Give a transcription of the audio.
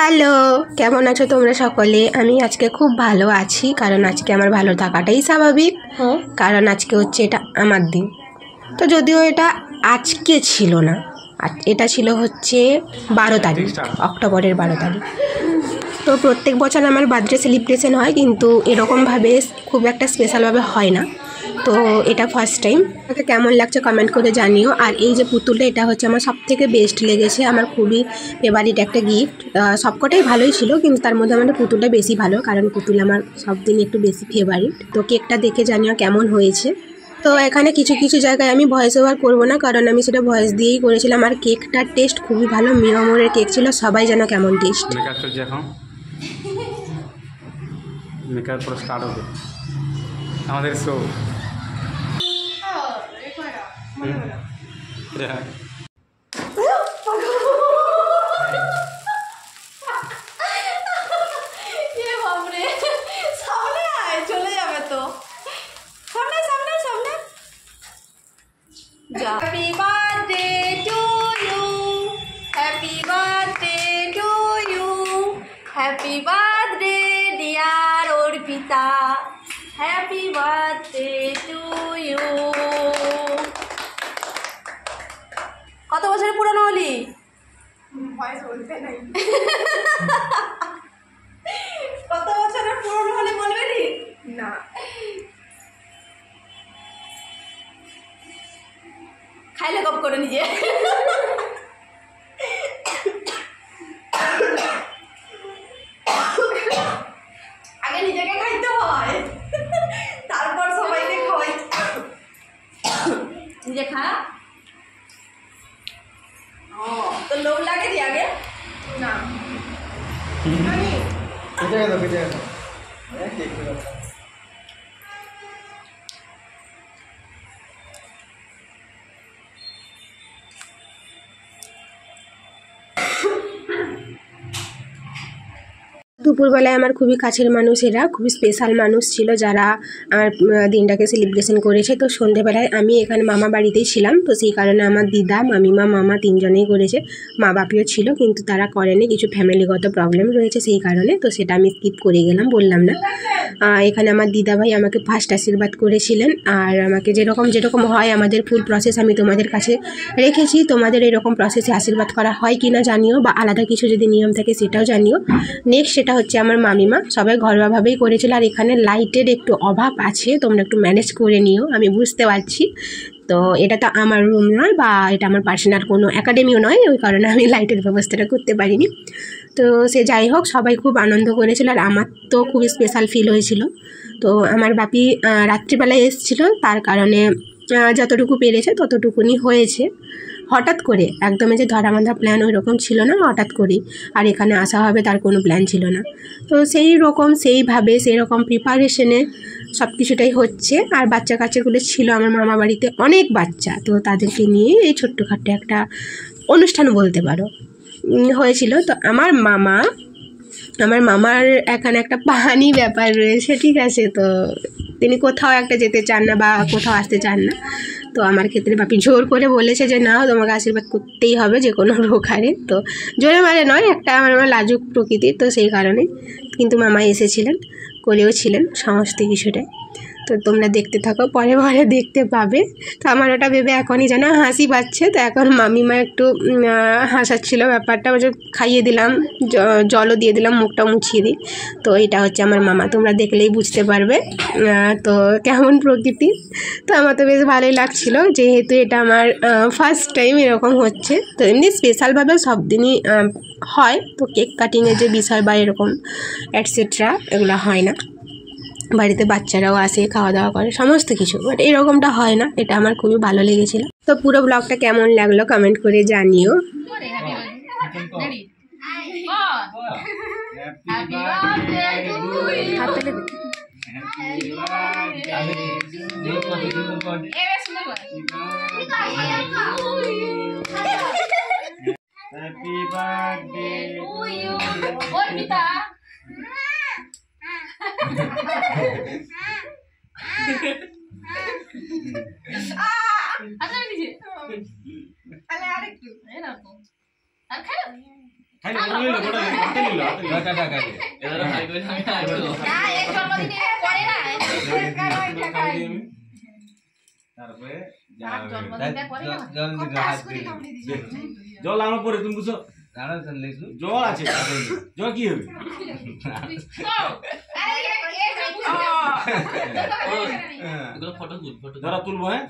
Hello, কেমন আছো তোমরা সকলে? আমি আজকে খুব ভালো আছি, কারণ আজকে আমার ভালো থাকাটাই স্বাভাবিক। কারণ আজকে হচ্ছে এটা আমার দিন। তো যদিও এটা আজকে ছিল না, এটা ছিল হচ্ছে 12 তারিখ, অক্টোবরের 12 তারিখ। তো প্রত্যেক বছর আমার বার্থডে সেলিব্রেশন হয়, কিন্তু এরকমভাবে খুব একটা স্পেশালভাবে হয় না। তো এটা ফার্স্ট টাইম। আমাকে কেমন লাগছে কমেন্ট করে জানিও। আর এই যে পুতুলটা, এটা হচ্ছে আমার সবথেকে বেস্ট লেগেছে, আমার খুবই ফেভারিট একটা গিফট। সবকটাই ভালোই ছিল, কিন্তু তার মধ্যে আমার পুতুলটা বেশি ভালো, কারণ পুতুল আমার সব দিন একটু বেশি ফেভারিট। তো কেকটা দেখে জানিও কেমন হয়েছে। তো এখানে কিছু কিছু জায়গায় আমি ভয়েস ওভার করবো না, কারণ আমি সেটা ভয়েস দিয়েই করেছিলাম। আর কেকটার টেস্ট খুবই ভালো, মিরমরের কেক ছিল, সবাই জানো কেমন টেস্ট। মেকআপ চলছে এখন, মেকআপ পুরো স্টার্ট হবে আমাদের show. Happy birthday to you. Happy birthday to you. Happy birthday dear Orpita. Happy birthday to you. কত বছরের পুরনো হলি? ভয়েস বলতে নাই। কত বছরের পুরনো হলি বলবে নি? না। খাইলে কপ করে নিজে। আগে নিজেকে খাইতে হয়, তারপর সবাইকে খাওয়াই। নিজে খা। তো লোভ লাগে দি আগে না। দুপুরবেলায় আমার খুবই কাছের মানুষ, এরা খুবই স্পেশাল মানুষ ছিল যারা আমার দিনটাকে সেলিব্রেশন করেছে। তো সন্ধেবেলায় আমি এখানে মামা বাড়িতেই ছিলাম, তো সেই কারণে আমার দিদা, মামিমা, মামা তিনজনেই করেছে। মা বাপিও ছিল, কিন্তু তারা করেনি, কিছু ফ্যামিলিগত প্রবলেম রয়েছে সেই কারণে। তো সেটা আমি স্কিপ করে গেলাম, বললাম না। এখানে আমার দিদা ভাই আমাকে ফার্স্ট আশীর্বাদ করেছিলেন, আর আমাকে যেরকম হয় আমাদের ফুল প্রসেস আমি তোমাদের কাছে রেখেছি। তোমাদের এরকম প্রসেসে আশীর্বাদ করা হয় কি না জানিও, বা আলাদা কিছু যদি নিয়ম থাকে সেটাও জানিও। নেক্সট সেটা হচ্ছে আমার মামিমা, সবাই ঘরোয়াভাবেই করেছিল। আর এখানে লাইটের একটু অভাব আছে, তোমরা একটু ম্যানেজ করে নিও, আমি বুঝতে পারছি। তো এটা তো আমার রুম নয়, বা এটা আমার পার্সোনাল কোনো একাডেমিও নয়, ওই কারণে আমি লাইটের ব্যবস্থাটা করতে পারিনি। তো সে যাই হোক, সবাই খুব আনন্দ করেছিল, আর আমার তো খুবই স্পেশাল ফিল হয়েছিল। তো আমার বাপি রাত্রিবেলায় এসেছিল, তার কারণে যতটুকু পেরেছে ততটুকুনি হয়েছে। হঠাৎ করে একদমই যে ধরা বাঁধা প্ল্যান ওই রকম ছিল না, হঠাৎ করেই। আর এখানে আসা হবে তার কোনো প্ল্যান ছিল না। তো সেই রকম প্রিপারেশনে সব কিছুটাই হচ্ছে। আর বাচ্চা কাচ্চাগুলো ছিল আমার মামা বাড়িতে, অনেক বাচ্চা, তো তাদেরকে নিয়ে এই ছোট্টখাট্টো একটা অনুষ্ঠান বলতে পারো হয়েছিল। তো আমার মামার এখানে একটা পানি ব্যাপার রয়েছে, ঠিক আছে? তো তিনি কোথাও একটা যেতে চান না, বা কোথাও আসতে চান না। তো আমার ক্ষেত্রে বাপি জোর করে বলেছে যে না, তোমাকে আশীর্বাদ করতেই হবে যে কোনো প্রকারে। তো জোরে মারে নয়, একটা আমার লাজুক প্রকৃতির, তো সেই কারণে। কিন্তু মামা এসেছিলেন, করেও ছিলেন সমস্ত কিছুটাই। তো তোমরা দেখতে থাকো, পরে পরে দেখতে পাবে। তো আমার ওটা ভেবে এখনই যেন হাসি পাচ্ছে। তো এখন মামিমা একটু হাসাচ্ছিল ব্যাপারটা, খাইয়ে দিলাম, জলও দিয়ে দিলাম, মুখটা মুছিয়ে দিই। তো এটা হচ্ছে আমার মামা, তোমরা দেখলেই বুঝতে পারবে তো কেমন প্রকৃতি। তো আমার তো বেশ ভালোই লাগছিলো, যেহেতু এটা আমার ফার্স্ট টাইম এরকম হচ্ছে। তো এমনি স্পেশালভাবে সব দিনই হয়, তো কেক কাটিংয়ের যে বিষয় বা এরকম অ্যাটসেট্রা এগুলো হয় না। বাড়িতে বাচ্চারাও আসে, খাওয়া দাওয়া করে, সমস্ত কিছু, বাট এরকমটা হয় না। এটা আমার খুবই ভালো লেগেছিল। তো পুরো ব্লগটা কেমন লাগলো কমেন্ট করে জানিও। Happy birthday to you. জল আমার পরে তুমি বুঝছো জল আছে জল কি হবে ফটো তুলবো। ধরা তুলবো হ্যাঁ